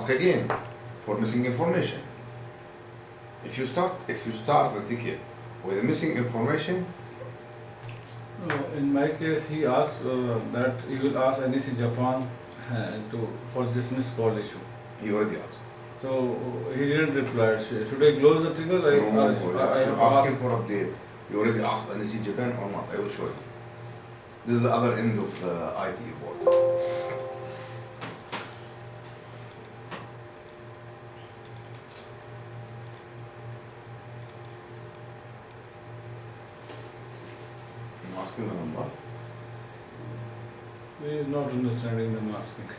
ask again for missing information. If you start the ticket with missing information, In my case, he asked that he will ask NEC Japan for this missed call issue. he already asked. So he didn't reply. Should I close the ticket? No, you have I to have ask asked. him for update. You already asked NEC Japan or not? I will show you. This is the other end of the IT board. I'm asking the number. He is not understanding the masking.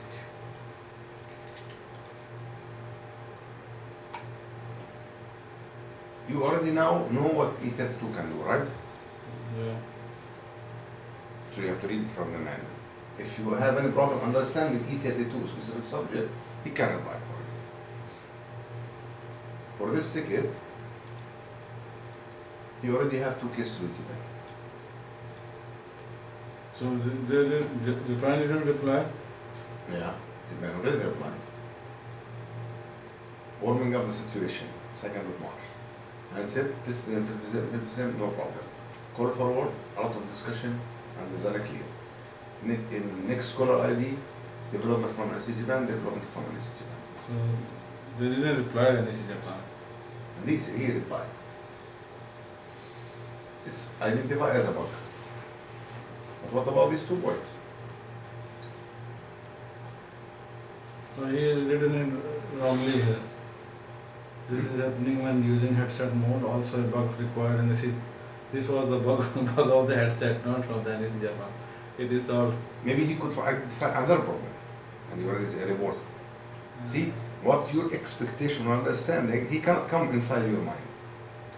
You already now know what E32 can do, right? Yeah. So you have to read it from the manual. If you have any problem understanding E32 specific subject, he can apply for it. For this ticket, you already have 2 cases with Japan. So Japan didn't reply. Yeah, Japan already replied. Warming up the situation, 2nd of March. And said this is no problem. Call forward, a lot of discussion, and is very clear. In next scholar ID, development from NEC Japan, development from NEC Japan. So they didn't reply NEC Japan. And he replied. It's identified as a bug. But what about these 2 points? So he is written in wrongly here. This is happening when using headset mode. Also a bug required NEC. This was the bug of the headset, not of the NEC Japan. It is solved. Maybe he could find another problem. And you already reported. See, what your expectation or understanding, he cannot come inside your mind.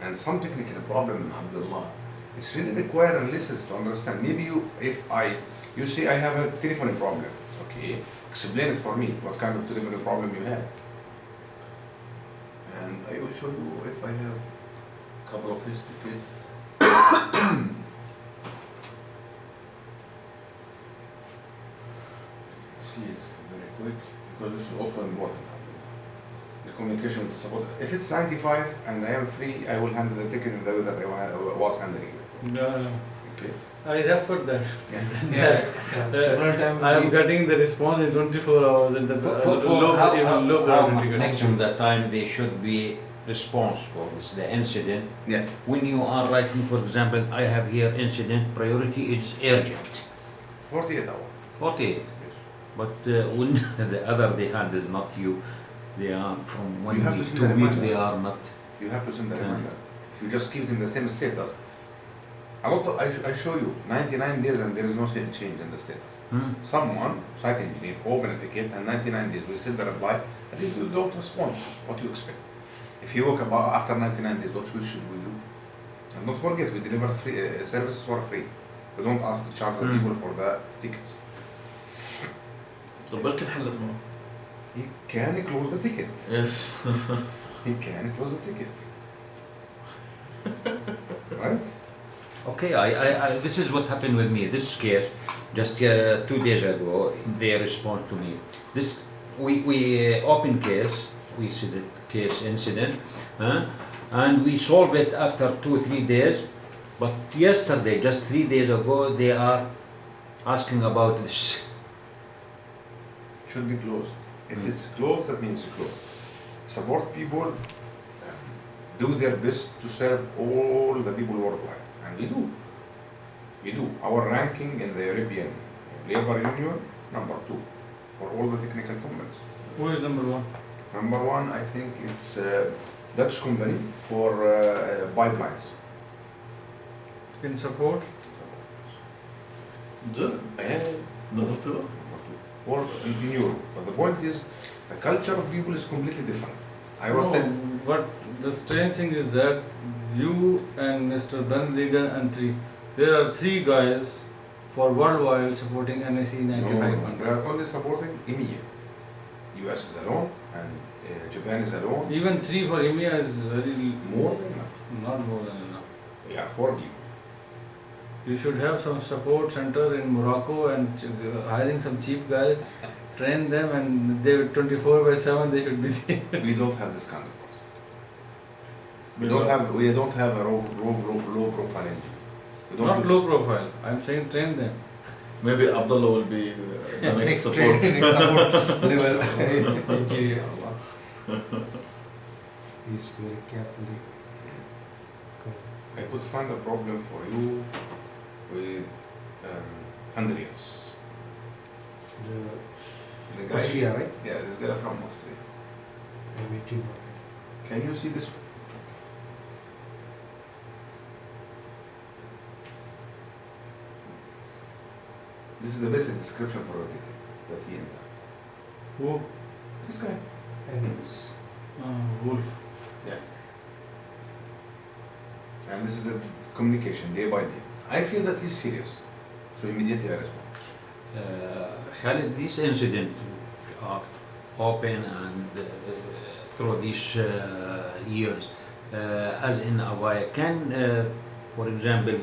And some technical problem, Abdullah, it's really required analysis to understand. Maybe you say I have a telephony problem. Okay, explain it for me. What kind of telephony problem you have? And I will show you if I have a couple of his tickets. See it very quick, because this is also important. The communication with the support. If it's 95 and I am free, I will handle the ticket in the way that I was handling it. Yeah. Okay. I referred that. Several times. I am getting the response in 24 hours and the low how priority ticket. maximum the time they should be responsible is the incident. Yeah. When you are writing, for example, I have here incident priority is urgent, 48 hours. 48. Yes. But when the other the hand is not you, they are from 1 You have to week, send 2 a weeks, reminder. they are not. You have to send a Yeah. reminder. If you just keep it in the same status, I show you 99 days and there is no change in the status. Someone, site engineer, open a ticket and 99 days, we send the reply, at least you don't respond. What do you expect? If you work about after 99 days, what should we do? And don't forget, we deliver free services for free. We don't ask to charge the people for the tickets. طب بلكي انحلت معه. He can close the ticket. Yes. He can close the ticket. Right? Okay, this is what happened with me. This case, just 2 days ago, they respond to me. This we open case, we see the case incident, and we solve it after 2-3 days. But yesterday, just 3 days ago, they are asking about this. Should be closed. If it's closed, that means it's closed. Support people do their best to serve all the people worldwide, and we do. We do. Our ranking in the European Labor Union, number 2 for all the technical companies. Who is number 1? Number 1, I think it's Dutch company for pipelines. In support? جد؟ number 2. Number 2. Or in Europe. But the point is, the culture of people is completely different. I was telling. But the strange thing is that you and Mr. Ben Leader and there are 3 guys for worldwide supporting NSE No, 9500. we are only supporting EMEA. US is alone and Japan is alone. Even 3 for EMEA is very More than enough. not more than enough. We are 4 people. You should have some support center in Morocco and hiring some cheap guys train them and they 24/7 they should be there. We don't have this kind of course. We don't have a low profile engineer. We don't Not use low this. profile. I'm saying train them. Maybe Abdullah will be the next support. Next support level engineer. He's very carefully. I could find a problem for you with Andreas. The guy, Austria, right? Yeah, this guy from Austria. I met him. Can you see this? This is the basic description for the ticket that he entered. Who? This guy. And he's Wolf. Yeah. And this is the communication day by day. I feel that he's serious, so immediately I respond. Khalid, this incident open and through these years, as in Avaya, can, for example,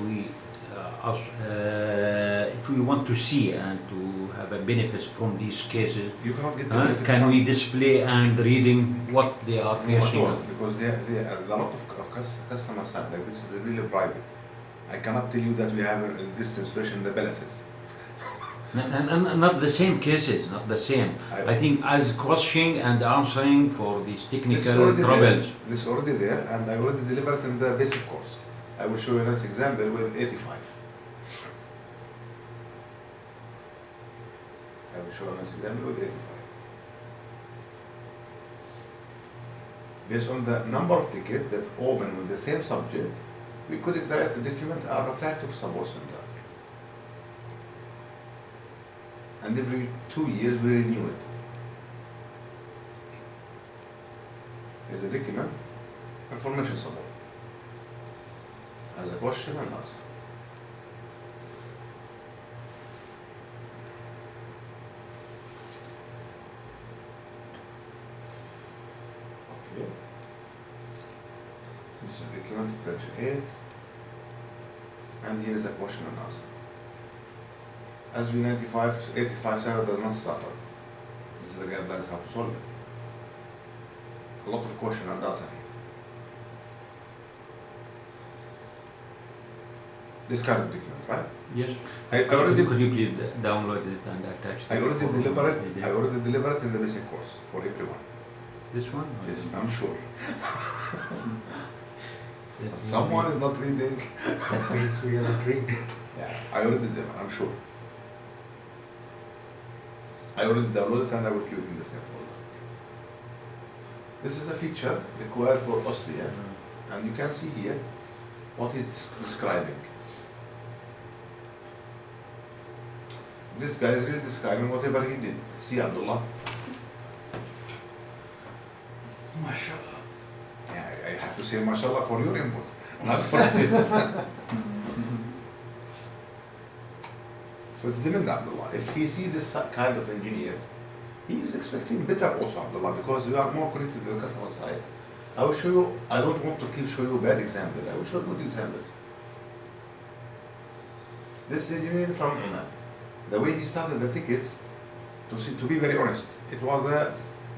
if we want to see and to have a benefits from these cases, You cannot get the benefit can from- we display and reading what they are No, at facing? all, because they are a lot of customer side, like this is really private. I cannot tell you that we have this situation in the palaces. Not the same cases, not the same. I think as questioning and answering for these This is technical already troubles. there. This is already there, and I already delivered in the basic course. I will show you a nice example with 85. I will show you a nice example with 85. Based on the number of tickets that open with the same subject, we could create a document or a fact of support center. And every 2 years we renew it. There's a document, information support. As a question and answer. Okay. This is document page 8. And here is a question and answer. As we 85 server does not stutter. This is the guidelines how to solve it. A lot of question and answer here. This kind of document, right? Yes. I already Could you please download it and attach it? I already for- delivered it. I already delivered it in the basic course for everyone. This one? Yes, I'm sure. Someone is not reading. That means we are not reading. Yeah, I already did. I'm sure. I already downloaded it and I will keep it in the same folder. This is a feature required for Austria, and you can see here what it's describing. This guy is really describing whatever he did. See, Abdullah? MashaAllah. Yeah, I have to say mashallah for your input, not for his. So it's different, Abdullah. If he see this kind of engineers, he is expecting better also, Abdullah, because you are more connected to the customer side. I will show you, I don't want to keep show you a bad example, I will show you a good example. This engineer from Oman, the way he started the tickets, to be very honest, it was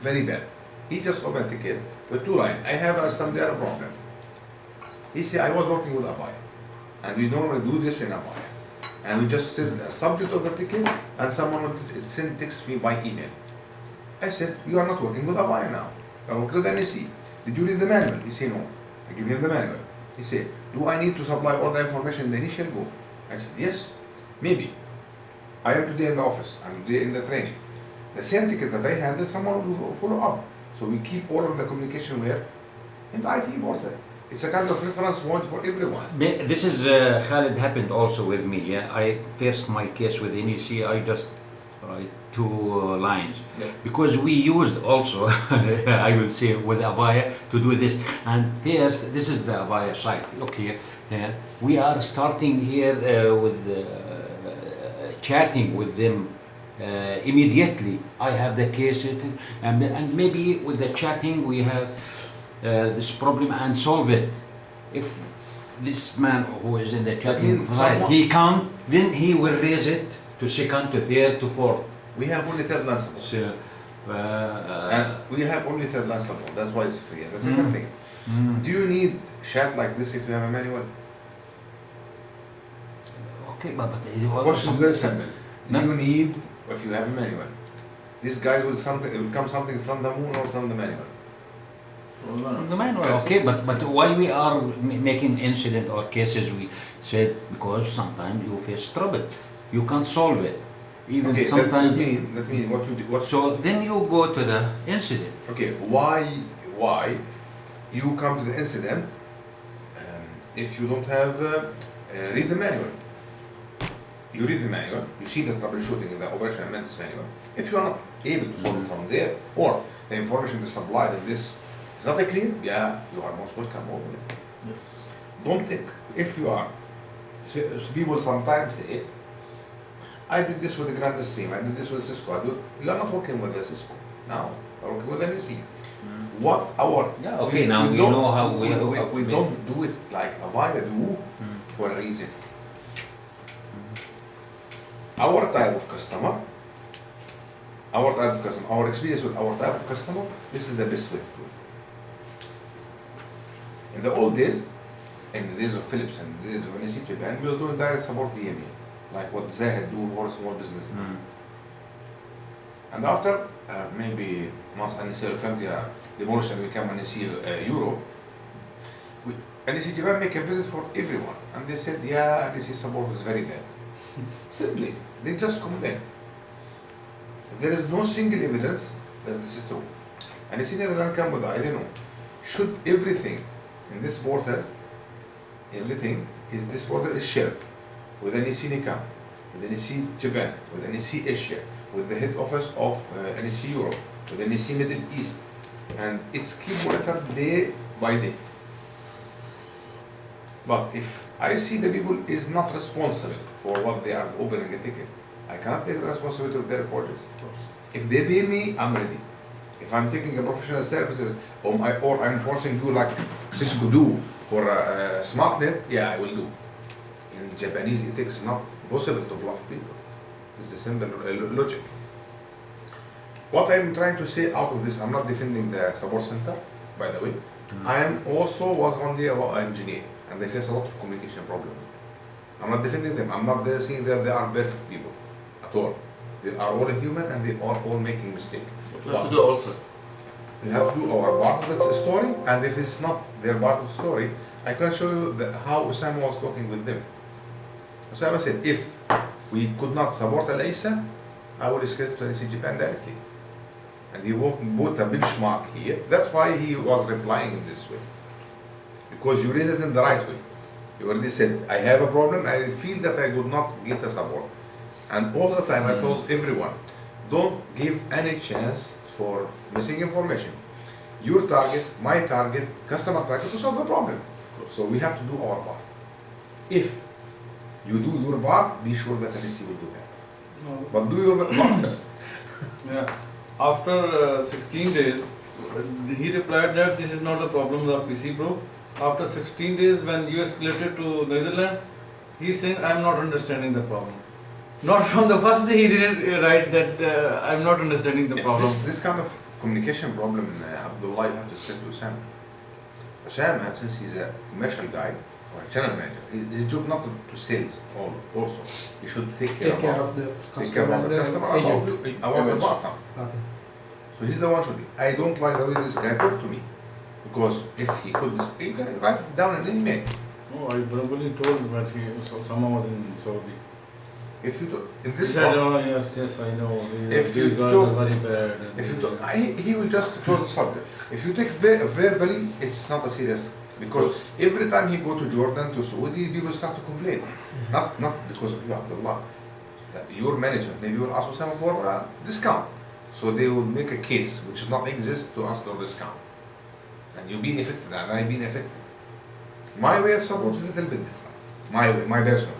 very bad. He just opened a ticket with 2 lines. I have some data problem. He said, I was working with Avaya, and we normally do this in Avaya. And we just said the subject of the ticket, and someone would send text me by email. I said, you are not working with Avaya now. You are working with NEC. Did you read the manual? He said, no. I give him the manual. He said, do I need to supply all the information in the initial go? I said, yes, maybe. I am today in the office, I'm today in the training. The same ticket that I handle, someone will follow up. So we keep all of the communication where? In the IT portal. It's a kind of reference point for everyone. This is Khalid happened also with me. Yeah, I first my case with NEC. I just write 2 lines Yeah. because we used also I will say with Avaya to do this. And first, this is the Avaya site. Okay, we are starting here with chatting with them. Immediately, I have the case, and maybe with the chatting we have this problem and solve it. If this man who is in the chatting means side, someone- he come, then he will raise it to second, to third, to fourth. We have only third line support. So, And we have only third line support. That's why it's free. And the second Mm. thing, mm, do you need chat like this if you have a manual? okay, but Question is very simple. Do No. you need if you have a manual? These guys will something. It will come something from the moon or from the manual. The manual, okay, but why we are making incident or cases? We said because sometimes you face trouble, you can't solve it. Even Okay, sometimes. that mean what you do, what. So then you go to the incident. Okay, why you come to the incident if you don't have read the manual? You read the manual, you see the troubleshooting in the operation and maintenance manual. If you are not able to solve it from there, or the information is supplied in this is not clear, yeah, you are most welcome open it. Yes. Don't take, if you are, people sometimes say, I did this with the Grand Stream, I did this with Cisco. You are not working with the Cisco now, you are working with NEC. What our Yeah, okay, now we don't- know how we don't do it like Avaya do for a reason. Our type of customer, our experience with our type of customer, this is the best way to do it. In the old days, in the days of Philips and the days of NEC Japan, we was doing direct support via mail, like what Zahid do for small business. Mm. And after maybe once NEC Frontier demolished and became NEC Euro, NEC Japan make a visit for everyone, and they said, yeah, NEC support is very bad. Simply, they just complain. There is no single evidence that this is true. NEC Netherlands come with, I don't know, should everything in this portal, this portal is shared with NEC Nikam, with NEC Japan, with NEC Asia, with the head office of NEC Europe, with NEC Middle East, and it's keep monitored day by day. But if I see the people is not responsible for what they are opening a ticket, I cannot take the responsibility of their project. If they pay me, I'm ready. If I'm taking a professional services or I'm forcing you like Cisco do for a SmartNet, yeah, I will do. In Japanese ethics, it's not possible to bluff people. It's the simple logic. What I'm trying to say out of this, I'm not defending the support center, by the way. I am also was one day an engineer, and they face a lot of communication problems. I'm not defending them. I'm not saying that they are perfect people at all. They are all human and they are all making mistakes. We have to do also. We have to do our part of the story, and if it's not their part of the story, I can show you how Osama was talking with them. Osama said, if we could not support Al-Isa, I will escape to NEC Japan directly. And he put a benchmark here. That's why he was replying in this way. Because you raised it in the right way. You already said, I have a problem, I feel that I do not get the support. And all the time I told everyone, don't give any chance for missing information. Your target, my target, customer target to solve the problem. So we have to do our part. If you do your part, be sure that NEC will do that. No. But do your part first. Yeah. After 16 days, he replied that this is not the problem of PC Pro. After 16 days, when you escalated to Netherlands, he is saying, I am not understanding the problem. Not from the first day he didn't write that I am not understanding the problem. This kind of communication problem, Abdullah, you have to speak to Osama. Osama, since he's a commercial guy or a channel manager, his job not to sales also. He should take care of the take care customer of and the the customer agent. about the partner. Okay. So he's the one should be. I don't like the way this guy talked to me. Because if he could, he can write it down in an email. No, I verbally told that someone was in Saudi. If you do, in He this said, part, oh yes, I know. If These you guys took- are very bad. if you do, he will just close the subject. If you take verbally, it's not a serious. Because every time he go to Jordan, to Saudi, people start to complain. Not because of you, Abdullah. Your management maybe will ask Osama for a discount. So they will make a case which does not exist to ask for a discount. And you've been affected, and I've been affected. My way of support is a little bit different. My way, my personal.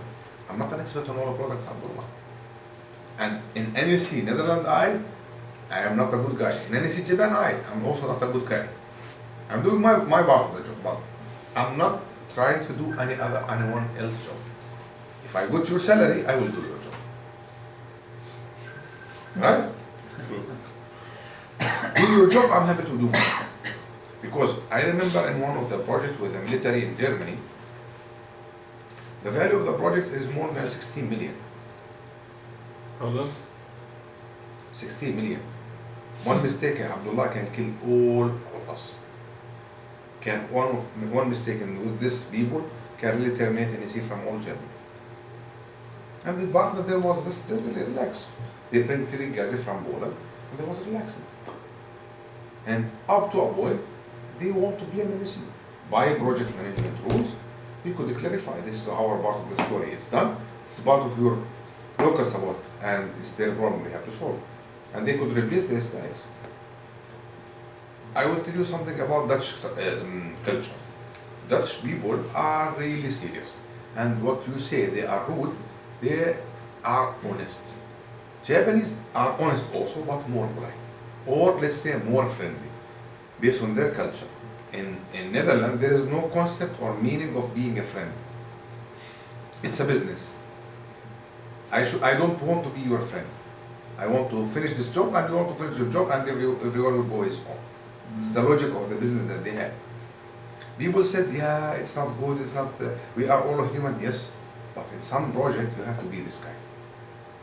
I'm not an expert on all the products, Abdullah. And in NEC Netherlands, I am not a good guy. In NEC Japan, I'm also not a good guy. I'm doing my part of the job, but I'm not trying to do anyone else's job. If I got your salary, I will do your job. Right? True. Do your job, I'm happy to do mine. Because I remember in one of the projects with the military in Germany, the value of the project is more than 16 million. How long? 16 million. One mistake, Abdullah, can kill all of us. One mistake with these people can really terminate NEC from all Germany. And the partner there was just really relaxed. They bring 3 guys from Poland, and they was relaxing. And up to a point, they want to blame NEC. By project management rules, you could clarify this is our part of the story. It's done. It's part of your local support, and it's their problem they have to solve. And they could replace these guys. I will tell you something about Dutch culture. Dutch people are really serious. And what you say, they are rude, they are honest. Japanese are honest also, but more polite. Or let's say more friendly, based on their culture. In Netherlands, there is no concept or meaning of being a friend. It's a business. I don't want to be your friend. I want to finish this job, and you want to finish your job, and everyone will go his home. It's the logic of the business that they have. People said, yeah, it's not good, it's not, we are all human, yes, but in some project you have to be this guy.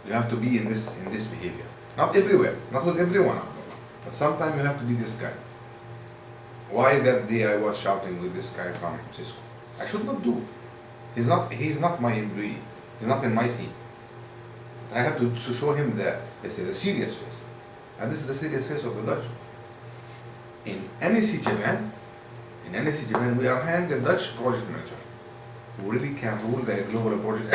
You have to be in this behavior. Not everywhere, not with everyone, but sometimes you have to be this guy. Why that day I was shouting with this guy from Cisco? I should not do. He's not my employee. He's not in my team. I have to show him the serious face. And this is the serious face of the Dutch. In NEC Japan, we are hiring a Dutch project manager who really can rule the global project.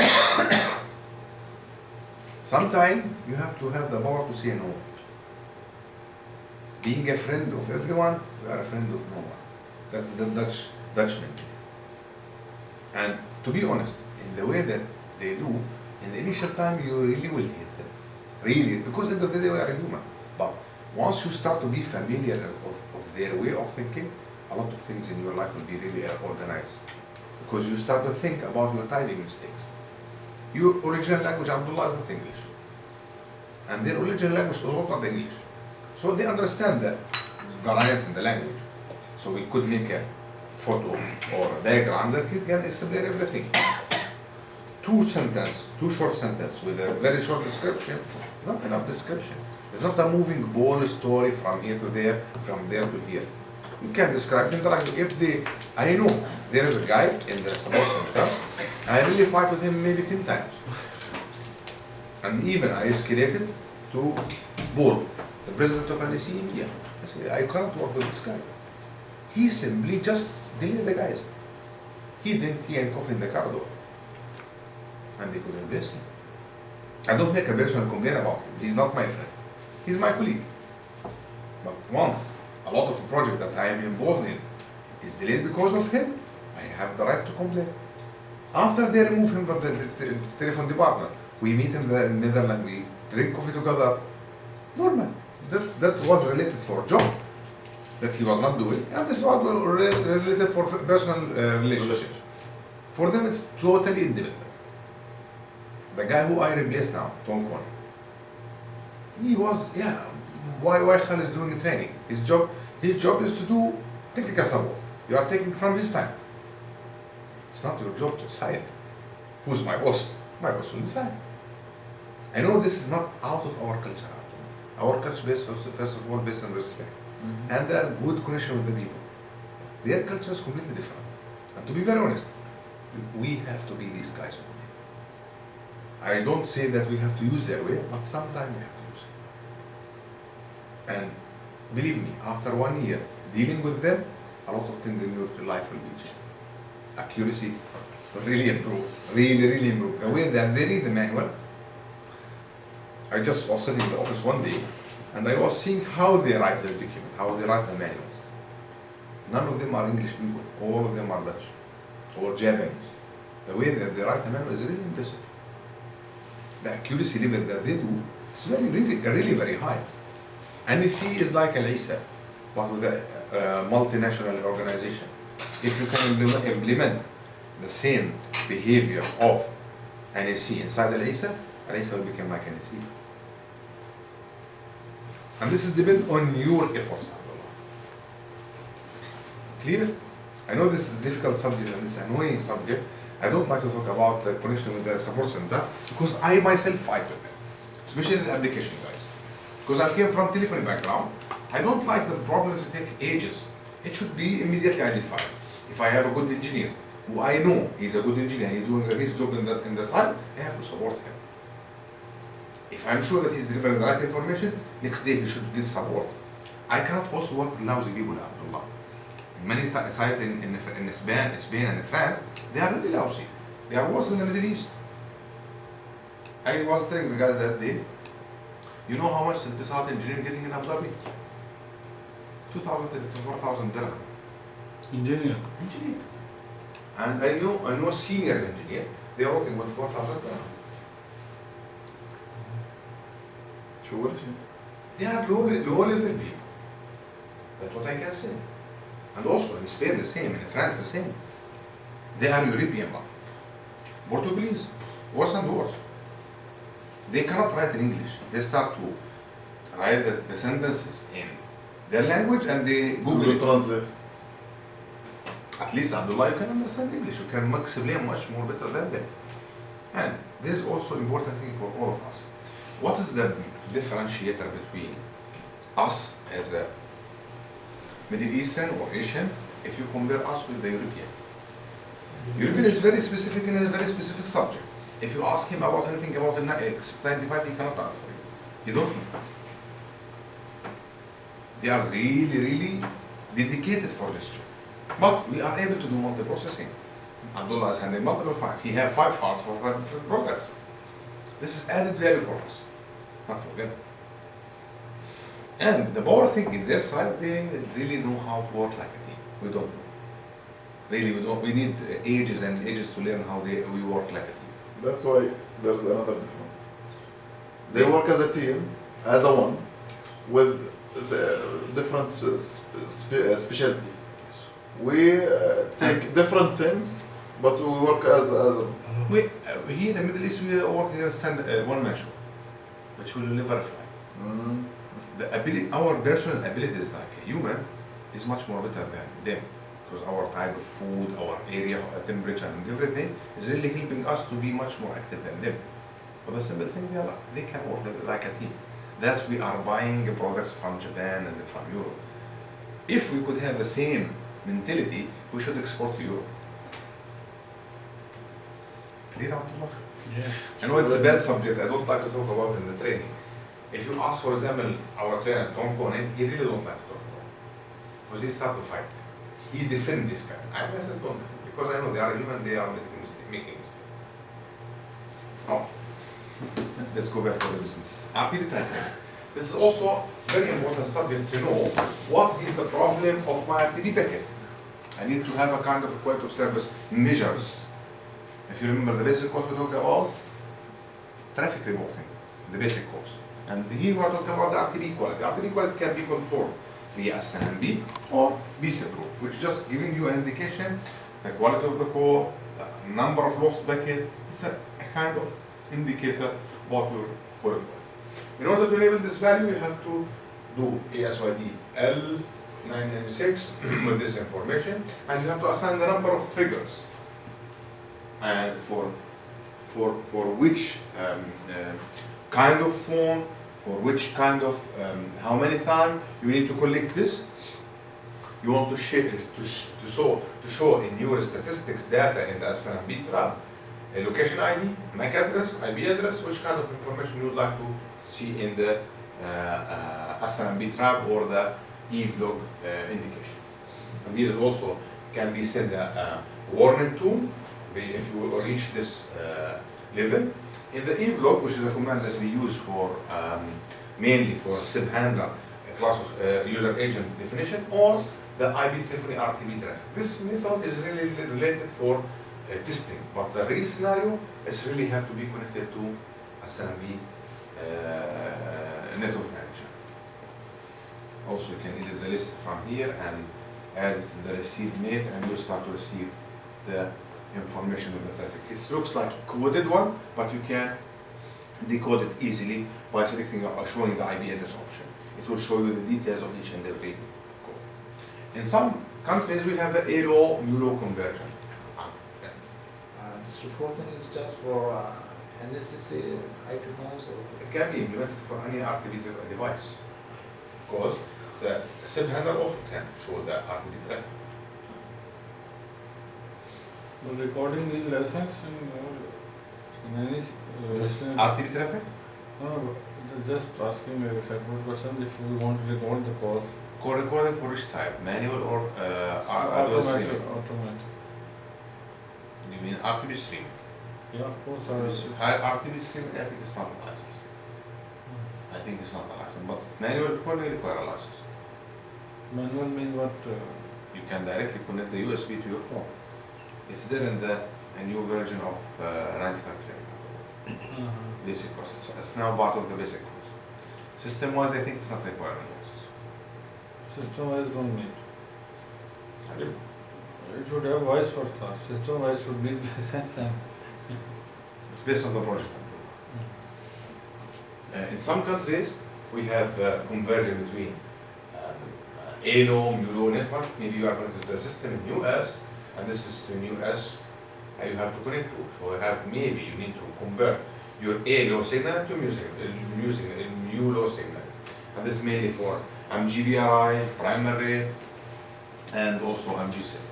Sometimes you have to have the power to say no. Being a friend of everyone, you are a friend of no one. That's the Dutch mentality. And to be honest, in the way that they do, in the initial time you really will hate them. Really, because at the end of the day we are human. But once you start to be familiar of their way of thinking, a lot of things in your life will be really organized. Because you start to think about your typing mistakes. Your original language, Abdullah, is not English. And their original language is also not English. So they understand the variance in the language. So we could make a photo or a diagram that can explain everything. Two short sentences with a very short description is not enough description. It's not a moving ball story from here to there, from there to here. You can describe the interaction. I know there is a guy in the support center, I really fight with him maybe 10 times. And even I escalated to Bol, the president of NEC India. I said, I cannot work with this guy. He simply just deleted the guys. He drank tea and coffee in the corridor. And they could replace him. I don't make a personal complaint about him. He's not my friend. He's my colleague. But once a lot of project that I am involved in is delayed because of him, I have the right to complain. After they remove him from the telephone department, we meet in the Netherlands, we drink coffee together. Normal. That was related for job that he was not doing, and this was related for personal relationships. For them, it's totally independent. The guy who I replaced now, Tom Coney, he was, why Khalid is doing training? His job is to do technical support. You are taking from his time. It's not your job to decide who's my boss. My boss will decide. I know this is not out of our culture. Our culture is first of all based on respect and a good connection with the people. Their culture is completely different. And to be very honest, we have to be these guys only. I don't say that we have to use their way, but sometimes we have to use it. And believe me, after 1 year dealing with them, a lot of things in your life will be changed. Accuracy will really improve, really improve. The way that they read the manual, I just was sitting in the office one day and I was seeing how they write the document, how they write the manuals. None of them are English people, all of them are Dutch or Japanese. The way that they write the manual is really impressive. The accuracy level that they do is really very high. NEC is like Al-Isa, but with a multinational organization. If you can implement the same behavior of NEC inside Al-Isa, Al-Isa will become like NEC. And this is depend on your efforts, Abdullah. Clear? I know this is a difficult subject and it's an annoying subject. I don't like to talk about the connection with the support center because I myself fight with them, especially the application guys. Because I came from telephony background, I don't like the problem to take ages. It should be immediately identified. If I have a good engineer, who I know he's a good engineer, he's doing his job in the site, I have to support him. If I'm sure that he's delivering the right information, next day he should get support. I cannot also work with lousy people, Abdullah. In many sites in Spain and France, they are really lousy. They are worse than the Middle East. I was telling the guys that day, you know how much the site engineer getting in Abu Dhabi? 2,000 to 4,000 dirham. Engineer. Engineer. And I know senior engineer, they are working with 4,000 dirham. They are low level people. That's what I can say. And also in Spain the same, in France the same. They are European now. Portuguese, worse and worse. They cannot write in English. They start to write the sentences in their language and they Google it. Translate. At least Abdullah, you can understand English. You can explain much more better than them. And this is also important thing for all of us. What is the differentiator between us as a Middle Eastern or Asian if you compare us with the European? European is very specific in a very specific subject. If you ask him about anything about the X95, he cannot answer you. You don't know. They are really dedicated for this job. But we are able to do multi-processing. Abdullah is handling multiple files. He has 5 files for 5 different products. This is added value for us, not for them. And the power thing in their side, they really know how to work like a team. We don't know. Really, we don't. We need ages and ages to learn how we work like a team. That's why there's another difference. They work as a team, as a one, with different specialties. We take different things, but we work as a. Here in the Middle East, we work in a one-man show, which will never fly. Mm. The ability, our personal abilities, like a human, is much more better than them, because our type of food, our area, temperature, and everything is really helping us to be much more active than them. But the simple thing, they can work like a team. That's we are buying products from Japan and from Europe. If we could have the same mentality, we should export to Europe. Clear, Abdullah? Yes. I know it's a bad subject, I don't like to talk about in the training. If you ask, for example, our trainer, Tom Conant, he really don't like to talk about it. Because he start to fight. He defend this guy. I myself don't defend, because I know they are human, they are making mistakes. Oh. Let's go back to the business. RTB tracking. This is also very important subject to know what is the problem of my RTB packet. I need to have a kind of quality of service measures. If you remember the basic course we talked about, traffic reporting, the basic course. And here we are talking about the RTB quality. RTB quality can be controlled via SNMP or BSIP rule, which is just giving you an indication, the quality of the core, the number of lost packet. It's a kind of indicator what will quality. In order to enable this value, you have to do ASYD L996 with this information, and you have to assign the number of triggers and for which kind of phone, for which kind of how many times you need to collect this. You want to show in your statistics data in the SNMP trap, a location ID, MAC address, IP address, which kind of information you would like to see in the SNMP trap or the EVE-log indication. And here is also can be sent a warning tone if you reach this level. In the EVE-log, which is a command that we use for mainly for SIP handler, class of user agent definition, or the IP telephony RTB traffic. This method is really related for testing, but the real scenario is really have to be connected to SNMP network manager. Also, you can edit the list from here and add it to the receive mate, and you'll start to receive the information of the traffic. It looks like coded one, but you can decode it easily by selecting or showing the IP address option. It will show you the details of each and every code. In some countries, we have a ALO MULO conversion. This reporting is just for NSSA IP phones or It can be implemented for any RTB device, because the SIP handler also can show the RTB traffic. The recording is license in any This RTB traffic? no, just asking a separate question if you want to record the call. Call recording for which type? Manual or audio Automatic. streaming? Automatic. You mean RTB streaming? Yeah, of course. RTB streaming, I think it's not a license. I think it's not a license, but manual recording require a license. Manual means what? You can directly connect the USB to your phone. It's there in the a new version of 95.3. Basic course. It's now part of the basic course. System-wise, I think it's not required a license. System-wise don't need. It should have vice versa. System-wise should need license and It's based on the project. In some countries, we have conversion between ALO, MULO network. Maybe you are connected to the system in US, and this is in US, and you have to connect to. So maybe you need to convert your ALO signal to MULO signal. And this mainly for MGBRI, primary, and also MGSIP.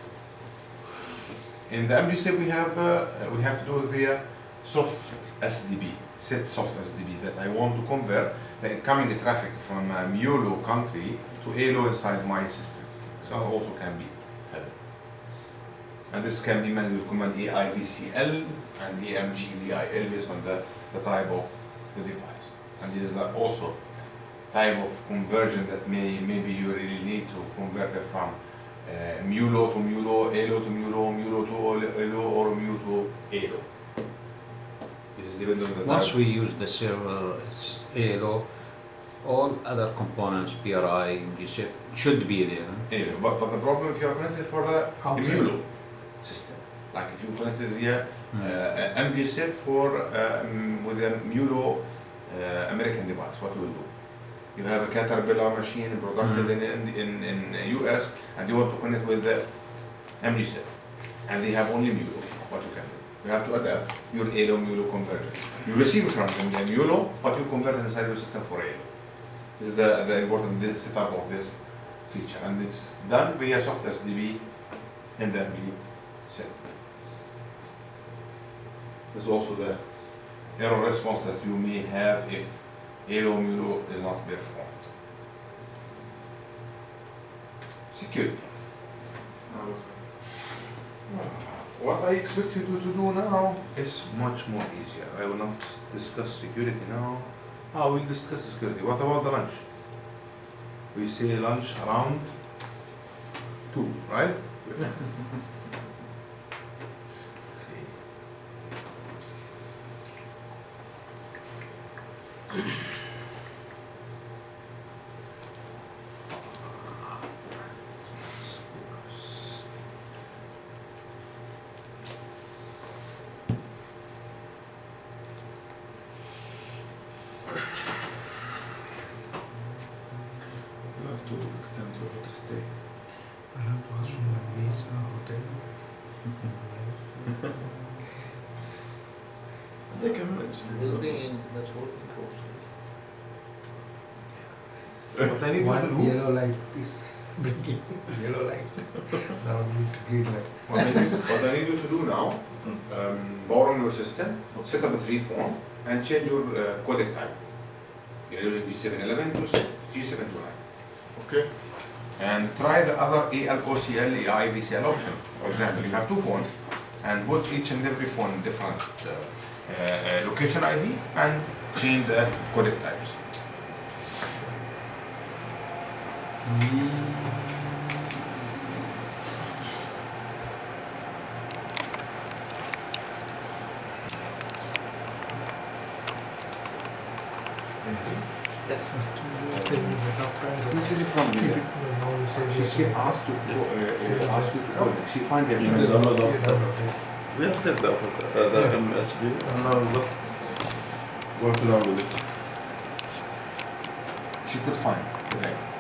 In the MGSIP, we have to do it via soft SDB, set soft SDB, that I want to convert the incoming traffic from a MULO country to ALO inside my system. So also can be happened. And this can be managed with command AIVCL and AMGVIL based on the type of the device. And there is also type of conversion that maybe you really need to convert it from MULO to MULO, ALO to MULO, MULO to ALO, or MU to ALO. This depends on the Once type. we use the server, it's ALO, all other components, PRI, MGSIP, should be there. ALO. But the problem if you are connected for the Outside. MULO system, like if you connected via MGSIP for with a MULO American device, what you will do? You have a Caterpillar machine produced in US, and you want to connect with the MGSIP, and they have only MULO. What you can do? You have to adapt your ALO MULO conversion. You receive from them the MULO, but you convert it inside your system for ALO. This is the important setup of this feature, and it's done via soft SDB in the MGSIP. There's also the error response that you may have if ALO MULO is not performed. Security. What I expect you to do now is much more easier. I will not discuss security now. I will discuss security. What about the lunch? We say lunch around 2, right? You have to extend your hotel stay. I have to ask for my visa, hotel. They can manage. Building in that's working for. What I need you to One do, yellow light is blinking. Yellow light. Now I need to green light. what I need you to do now, power on your system, set up a 3 phone, and change your codec type. You're using G711 to G729. Okay. And try the other ALOCL, AIVCL option. For example, you have 2 phones, and put each and every phone in different location ID and change the codec types. Yes. First you say the doctor is This is from keep here. it. Now you say She asked to ask you to code it. She find the You did download the Yes, offer. okay. We have saved the offer, the Yeah. MHD. And now just go to download it. she could find the record.